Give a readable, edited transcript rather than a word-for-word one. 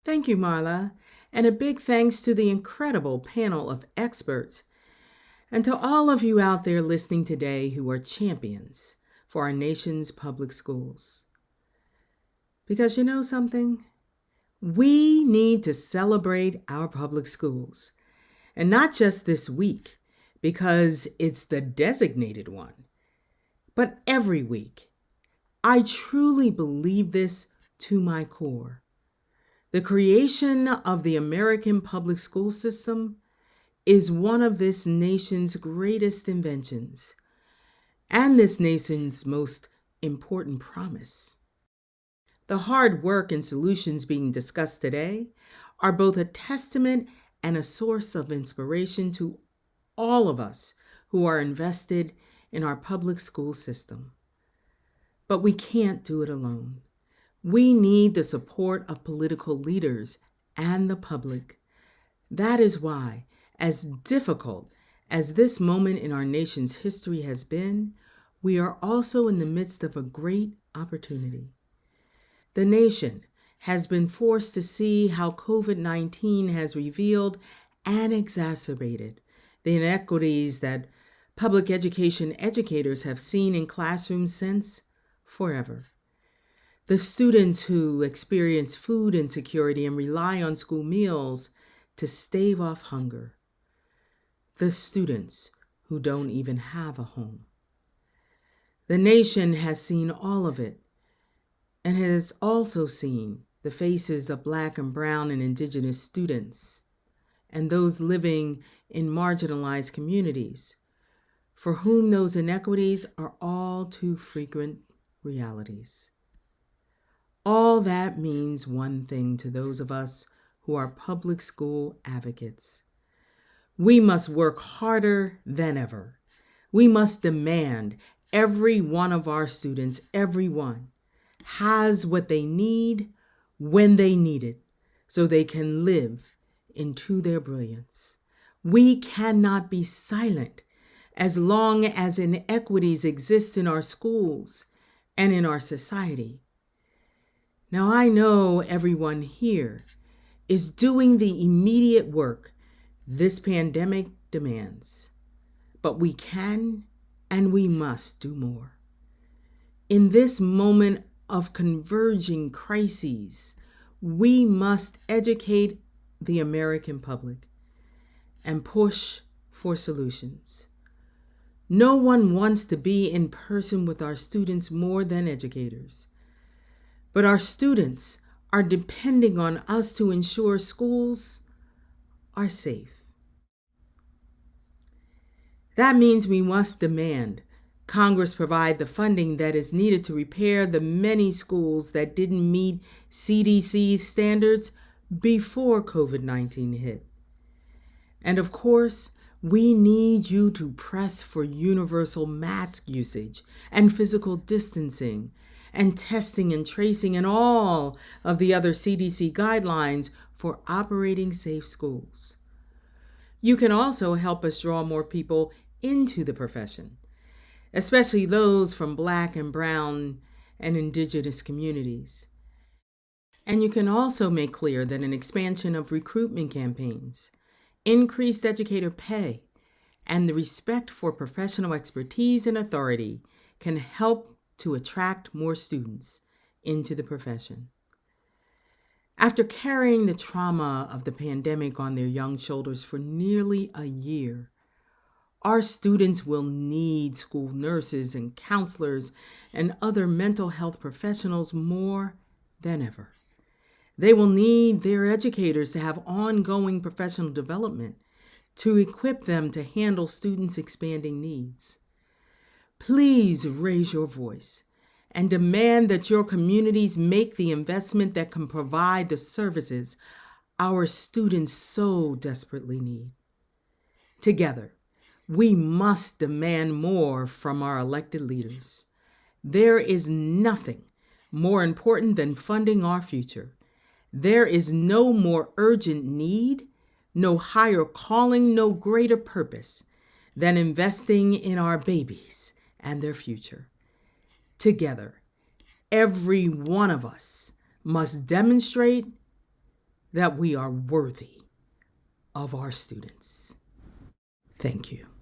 Thank you, Marla, and a big thanks to the incredible panel of experts and to all of you out there listening today who are champions for our nation's public schools. Because you know something? We need to celebrate our public schools, and not just this week, because it's the designated one, but every week. I truly believe this to my core. The creation of the American public school system is one of this nation's greatest inventions and this nation's most important promise. The hard work and solutions being discussed today are both a testament and a source of inspiration to all of us who are invested in our public school system. But we can't do it alone. We need the support of political leaders and the public. That is why, as difficult as this moment in our nation's history has been, we are also in the midst of a great opportunity. The nation has been forced to see how COVID-19 has revealed and exacerbated the inequities that public education educators have seen in classrooms since forever. The students who experience food insecurity and rely on school meals to stave off hunger. The students who don't even have a home. The nation has seen all of it and has also seen the faces of Black and Brown and Indigenous students and those living in marginalized communities for whom those inequities are all too frequent realities. All that means one thing to those of us who are public school advocates. We must work harder than ever. We must demand every one of our students, everyone, has what they need when they need it so they can live into their brilliance. We cannot be silent as long as inequities exist in our schools and in our society. Now, I know everyone here is doing the immediate work this pandemic demands, but we can and we must do more. In this moment of converging crises, we must educate the American public and push for solutions. No one wants to be in person with our students more than educators. But our students are depending on us to ensure schools are safe. That means we must demand Congress provide the funding that is needed to repair the many schools that didn't meet CDC standards before COVID-19 hit. And of course, we need you to press for universal mask usage and physical distancing and testing and tracing and all of the other CDC guidelines for operating safe schools. You can also help us draw more people into the profession, especially those from Black and Brown and Indigenous communities. And you can also make clear that an expansion of recruitment campaigns, increased educator pay, and the respect for professional expertise and authority can help to attract more students into the profession. After carrying the trauma of the pandemic on their young shoulders for nearly a year, our students will need school nurses and counselors and other mental health professionals more than ever. They will need their educators to have ongoing professional development to equip them to handle students' expanding needs. Please raise your voice and demand that your communities make the investment that can provide the services our students so desperately need. Together, we must demand more from our elected leaders. There is nothing more important than funding our future. There is no more urgent need, no higher calling, no greater purpose than investing in our babies and their future. Together, every one of us must demonstrate that we are worthy of our students. Thank you.